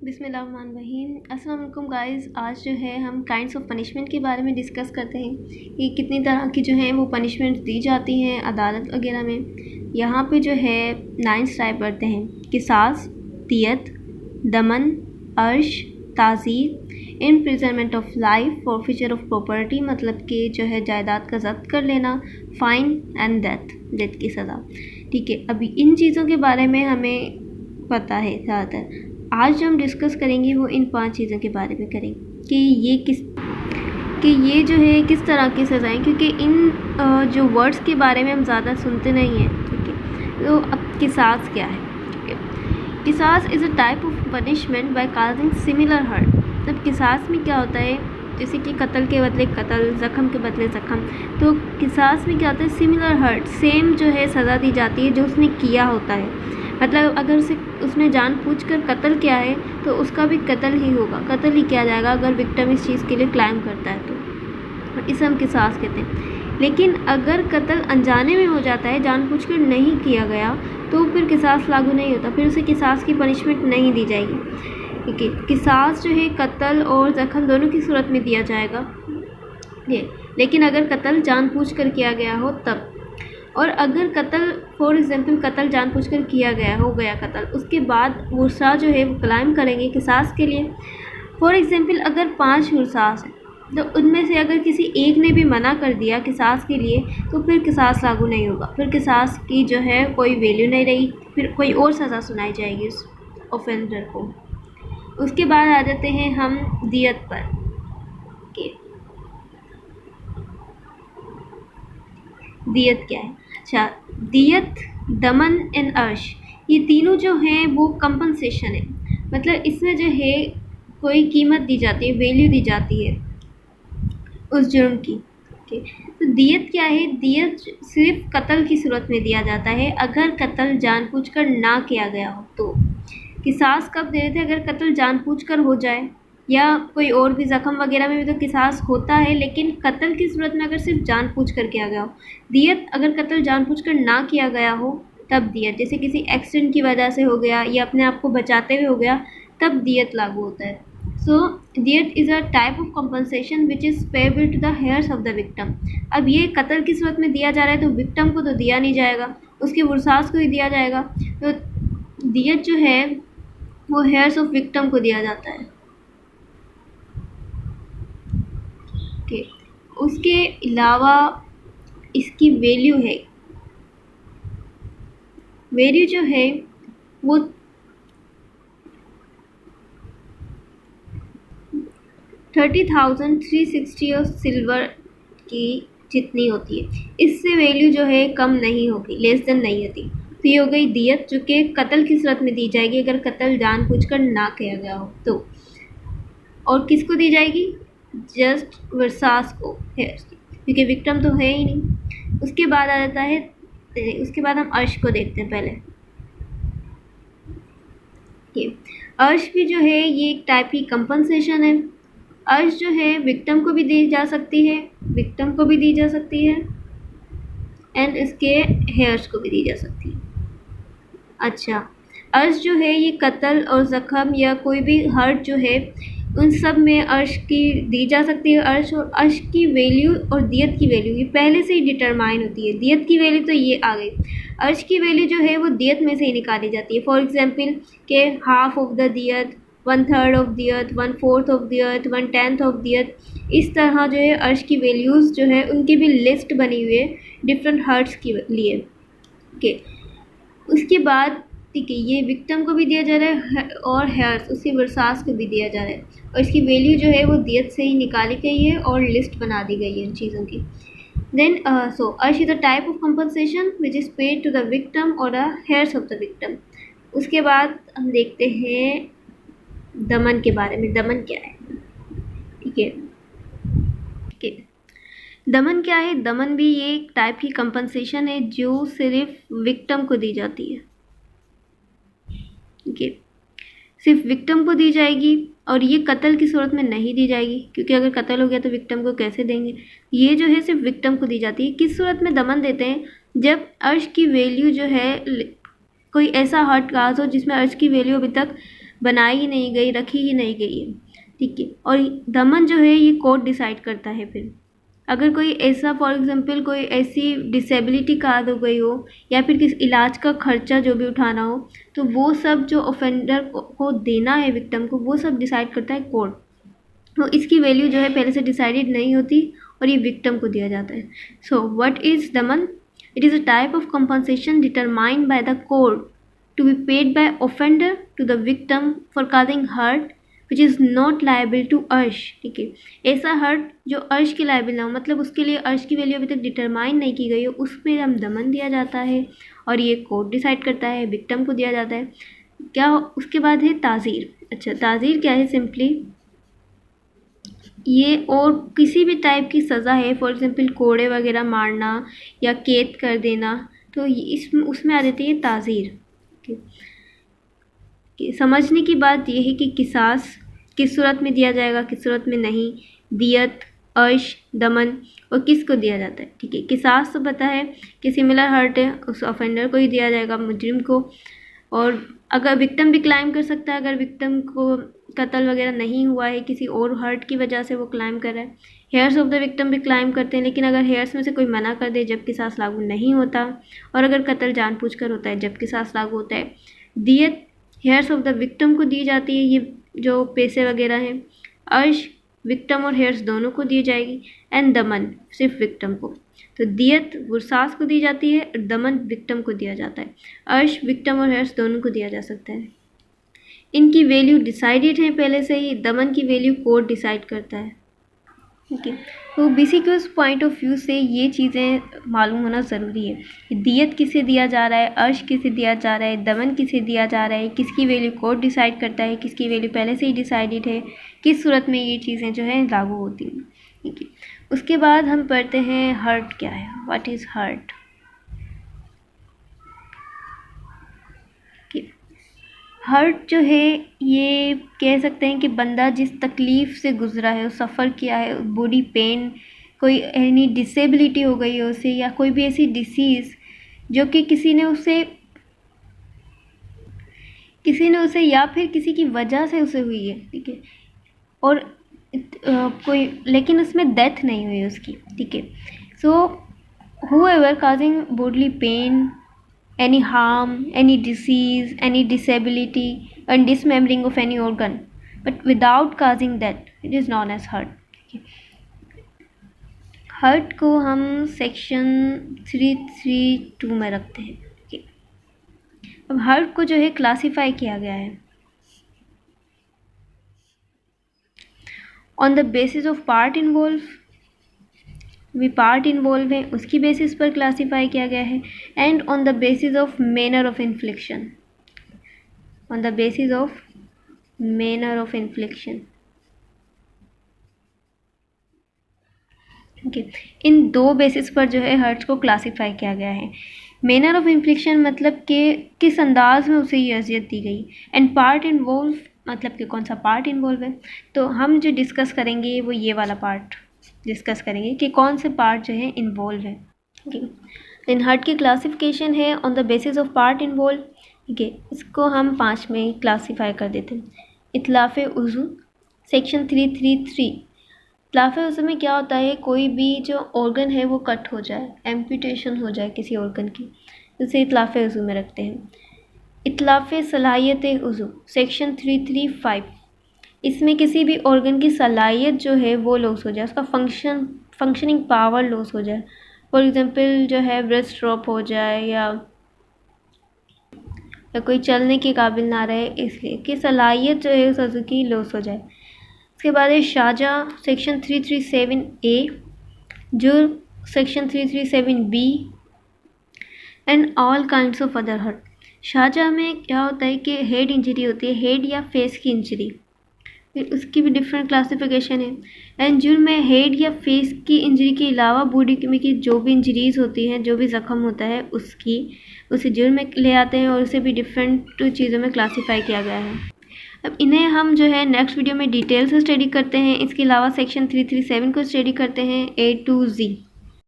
बिस्मिल्लाहिर्रहमानिर्रहीम। अस्सलाम वालेकुम गाइस। आज जो है हम काइंड्स ऑफ पनिशमेंट के बारे में डिस्कस करते हैं कि कितनी तरह की जो है वो पनिशमेंट दी जाती हैं अदालत वगैरह में। यहाँ पे जो है 9 टाइप पढ़ते हैं: किसास, दियत, दमन, अर्श, ताज़ीर, imprisonment of life, forfeiture of property मतलब कि जो है जायदाद का जब्त कर लेना, फ़ाइन एंड डेथ की सज़ा। ठीक है, अभी इन चीज़ों के बारे में हमें पता है ज़्यादातर। आज जो हम डिस्कस करेंगे वो इन 5 चीज़ों के बारे में करेंगे कि ये जो है किस तरह की सज़ाएँ, क्योंकि इन जो वर्ड्स के बारे में हम ज़्यादा सुनते नहीं हैं। ठीक है, तो अब किसास क्या है? किसास is a type of punishment by causing similar hurt. मतलब किसास में क्या होता है, जैसे कि कत्ल के बदले कत्ल, ज़ख्म के बदले ज़ख्म। तो किसास में क्या होता है, सिमिलर हर्ट, सेम जो है सज़ा दी जाती है जो उसने किया होता है। मतलब अगर उसने जानबूझकर कत्ल किया है तो उसका भी कत्ल ही होगा, कत्ल ही किया जाएगा अगर विक्टिम इस चीज़ के लिए क्लाइम करता है तो इसे हम किसास कहते हैं। लेकिन अगर कत्ल अनजाने में हो जाता है, जानबूझकर नहीं किया गया, तो फिर किसास लागू नहीं होता, फिर उसे किसास की पनिशमेंट नहीं दी जाएगी। ठीक है, किसास जो है कत्ल और ज़ख्म दोनों की सूरत में दिया जाएगा। लेकिन अगर कत्ल जानबूझकर किया गया हो तब, और अगर कत्ल फॉर एग्जांपल कत्ल जानबूझकर किया गया हो गया कत्ल, उसके बाद वुर्सा जो है वो क्लाइम करेंगे किसास के लिए। फॉर एग्जांपल अगर 5 वुर्सास हैं तो उनमें से अगर किसी एक ने भी मना कर दिया किसास के लिए तो फिर किसास लागू नहीं होगा, फिर किसास की जो है कोई वैल्यू नहीं रही, फिर कोई और सज़ा सुनाई जाएगी उस ऑफेंडर को। उसके बाद आ जाते हैं हम दियत पर। दियत क्या है? अच्छा, दियत, दमन एंड अर्श, ये तीनों जो हैं वो कंपनसेशन है। मतलब इसमें जो है कोई कीमत दी जाती है, वैल्यू दी जाती है उस जुर्म की। ओके, तो दियत क्या है? दियत सिर्फ कत्ल की सूरत में दिया जाता है अगर कत्ल जानबूझकर ना किया गया हो तो। किसास कब दे देते हैं? अगर कत्ल जानबूझकर हो जाए या कोई और भी ज़ख्म वगैरह में भी तो किसास होता है, लेकिन कत्ल की सूरत में अगर सिर्फ जानबूझकर किया गया हो। दियत अगर कत्ल जानबूझकर ना किया गया हो तब दियत, जैसे किसी एक्सीडेंट की वजह से हो गया या अपने आप को बचाते हुए हो गया, तब दियत लागू होता है। सो दियत is a type of compensation which is payable to the heirs of the victim. अब ये कत्ल की सूरत में दिया जा रहा है तो विक्टिम को तो दिया नहीं जाएगा, उसके वुरसास को ही दिया जाएगा। तो दियत जो है वो हेयर्स ऑफ विक्टिम को दिया जाता है। ओके, उसके अलावा इसकी वैल्यू है, वैल्यू जो है वो 30,360 और सिल्वर की जितनी होती है, इससे वैल्यू जो है कम नहीं होगी, लेस देन नहीं होती। तो ये हो गई दियत जो कि कत्ल की सूरत में दी जाएगी अगर कत्ल जानबूझकर ना किया गया हो तो। और किसको दी जाएगी? जस्ट वरसास को, हेयर्स की, क्योंकि विक्टिम तो है ही नहीं। उसके बाद आ जाता है, उसके बाद हम अर्श को देखते हैं पहले। अर्श भी जो है ये एक टाइप की कंपनसेशन है। अर्श जो है विक्टिम को भी दी जा सकती है, विक्टिम को भी दी जा सकती है एंड इसके हेयर्स को भी दी जा सकती है। अच्छा, अर्श जो है ये कत्ल और ज़ख्म या कोई भी हर्ट जो है उन सब में अर्श की दी जा सकती है। अर्श और अर्श की वैल्यू और दियत की वैल्यू ये पहले से ही डिटरमाइन होती है। दियत की वैल्यू तो ये आ गई, अर्श की वैल्यू जो है वो दियत में से ही निकाली जाती है। फॉर एग्जांपल के हाफ ऑफ द दियत, 1/3 ऑफ दियत, 1/4 ऑफ दियत, 1/10 ऑफ दियत, इस तरह जो है अर्श की वैल्यूज़ जो है उनकी भी लिस्ट बनी हुई है डिफरेंट हर्ट्स के लिए। ओके, उसके बाद ठीक है, ये विक्टिम को भी दिया जा रहा है और हेयर्स उसके वरसास को भी दिया जा रहा है, और इसकी वैल्यू जो है वो दियत से ही निकाली गई है और लिस्ट बना दी गई है इन चीज़ों की। देन सो अर्श is the type of compensation which is paid to the victim और the heirs of the victim. उसके बाद हम देखते हैं दमन के बारे में। दमन क्या है? ठीक है, दमन क्या है? दमन भी ये एक टाइप की कंपनसेशन है जो सिर्फ विक्टिम को दी जाती है। ठीक है, सिर्फ विक्टिम को दी जाएगी और ये कत्ल की सूरत में नहीं दी जाएगी, क्योंकि अगर कत्ल हो गया तो विक्टिम को कैसे देंगे। ये जो है सिर्फ विक्टिम को दी जाती है। किस सूरत में दमन देते हैं? जब अर्श की वैल्यू जो है कोई ऐसा हर्ट काज हो जिसमें अर्श की वैल्यू अभी तक बनाई ही नहीं गई, रखी ही नहीं गई है, ठीक है। और दमन जो है ये कोर्ट डिसाइड करता है। फिर अगर कोई ऐसा फॉर एग्जांपल कोई ऐसी डिसेबिलिटी कार्ड हो गई हो या फिर किस इलाज का खर्चा जो भी उठाना हो, तो वो सब जो ऑफेंडर को देना है विक्टिम को, वो सब डिसाइड करता है कोर्ट। तो इसकी वैल्यू जो है पहले से डिसाइडेड नहीं होती और ये विक्टिम को दिया जाता है। सो व्हाट इज दमन? It is a type of compensation determined by the court to be paid by offender to the victim for causing hurt which is not liable to अर्श, ठीक है। ऐसा हर्ट जो अर्श की लायबल ना हो, मतलब उसके लिए अर्श की वैल्यू अभी तक डिटरमाइन नहीं की गई हो, उसमें हम दमन दिया जाता है और ये कोर्ट डिसाइड करता है, विक्टिम को दिया जाता है। क्या उसके बाद है ताज़ीर। अच्छा, ताज़ीर क्या है? सिंपली ये और किसी भी टाइप की सज़ा है, फॉर एग्जांपल कोड़े वगैरह मारना या कैद कर देना, तो उसमें आ जाती है ताज़ीर। समझने की बात यह है कि किसास किस सूरत में दिया जाएगा, किस सूरत में नहीं, दियत, अर्श, दमन और किसको दिया जाता है, ठीक है। किसास तो पता है कि सिमिलर हर्ट है उस ऑफेंडर को ही दिया जाएगा, मुजरिम को। और अगर विक्टिम भी क्लाइम कर सकता है, अगर विक्टिम को कत्ल वगैरह नहीं हुआ है, किसी और हर्ट की वजह से वो क्लाइम कर रहा है। हेयर्स ऑफ द विक्टिम भी क्लाइम करते हैं, लेकिन अगर हेयर्स में से कोई मना कर दे जब किसास लागू नहीं होता, और अगर कत्ल जानबूझकर होता है जब किसास लागू होता है। दियत हेयर्स ऑफ द विक्टिम को दी जाती है, ये जो पैसे वगैरह हैं। अर्श विक्टिम और हेयर्स दोनों को दी जाएगी। एंड दमन सिर्फ विक्टिम को। तो दियत गुरसास को दी जाती है और दमन विक्टिम को दिया जाता है। अर्श विक्टिम और हेयर्स दोनों को दिया जा सकता है। इनकी वैल्यू डिसाइडेड है पहले से ही, दमन की वैल्यू कोर्ट डिसाइड करता है, ठीक है। तो बेसिक पॉइंट ऑफ व्यू से ये चीज़ें मालूम होना ज़रूरी है कि दियत किसे दिया जा रहा है, अर्श किसे दिया जा रहा है, दमन किसे दिया जा रहा है, किसकी वैल्यू कोर्ट डिसाइड करता है, किसकी वैल्यू पहले से ही डिसाइडेड है, किस सूरत में ये चीज़ें जो है लागू होती हैं, ठीक है। उसके बाद हम पढ़ते हैं हर्ट क्या है, व्हाट इज़ हर्ट। हर्ट जो है ये कह सकते हैं कि बंदा जिस तकलीफ़ से गुज़रा है, सफ़र किया है, बॉडी पेन, कोई एनी डिसेबिलिटी हो गई है उसे, या कोई भी ऐसी डिसीज़ जो कि किसी ने उसे या फिर किसी की वजह से उसे हुई है, ठीक है। और कोई लेकिन उसमें डेथ नहीं हुई उसकी, ठीक है। सो whoever causing bodily pain, any harm, any disease, any disability and dismembering of any organ, but without causing that, it is known as hurt। Hurt को हम सेक्शन 332 में रखते हैं, ठीक है। अब हर्ट को जो है क्लासीफाई किया गया है on the basis of part involve, भी पार्ट इन्वॉल्व है उसकी बेसिस पर क्लासीफाई किया गया है। And on the basis of manner of इन्फ्लिक्शन, on the basis of manner of इन्फ्लिक्शन, ठीक है। इन दो बेसिस पर जो है हर्ट्स को क्लासीफाई किया गया है। मैनर ऑफ इन्फ्लिक्शन मतलब कि किस अंदाज में उसे ये अजियत दी गई, एंड पार्ट इन्वॉल्व मतलब कि कौन सा पार्ट इन्वॉल्व है। तो हम जो डिस्कस करेंगे वो ये वाला पार्ट डिस्कस करेंगे कि कौन से पार्ट जो है इन्वॉल्व है, ठीक है। देन हर्ट की क्लासिफिकेशन है on the basis of part involve, ठीक है। इसको हम 5 में क्लासीफाई कर देते हैं। इतलाफ़ उज़ू सेक्शन 333। इतलाफ़ उज़ू में क्या होता है, कोई भी जो ऑर्गन है वो कट हो जाए, एम्पुटेशन हो जाए किसी ऑर्गन की, उसे इतलाफ़ उज़ू में रखते हैं। इतलाफ़ सलाहियत उज़ू सेक्शन 335। इसमें किसी भी ऑर्गन की सलाहियत जो है वो लॉस हो जाए, उसका फंक्शनिंग पावर लॉस हो जाए। फॉर एग्जांपल जो है ब्रेस्ट ड्रॉप हो जाए या कोई चलने के काबिल ना रहे, इसलिए कि सलाहियत जो है उस अज़ू की लॉस हो जाए। उसके बाद है शारजा सेक्शन 337A, जुर्म section 337B and all kinds of other hurt. शारजा में क्या होता है कि हेड इंजरी होती है, हेड या फेस की इंजरी, फिर उसकी भी डिफरेंट क्लासिफिकेशन है। एंड जुर्म में हेड या फेस की इंजरी के अलावा बॉडी में की जो भी इंजरीज़ होती हैं, जो भी ज़ख़म होता है उसे जुर्म में ले आते हैं और उसे भी डिफरेंट चीज़ों में क्लासीफाई किया गया है। अब इन्हें हम जो है नेक्स्ट वीडियो में डिटेल से स्टडी करते हैं। इसके अलावा सेक्शन 337 को स्टडी करते हैं A to Z।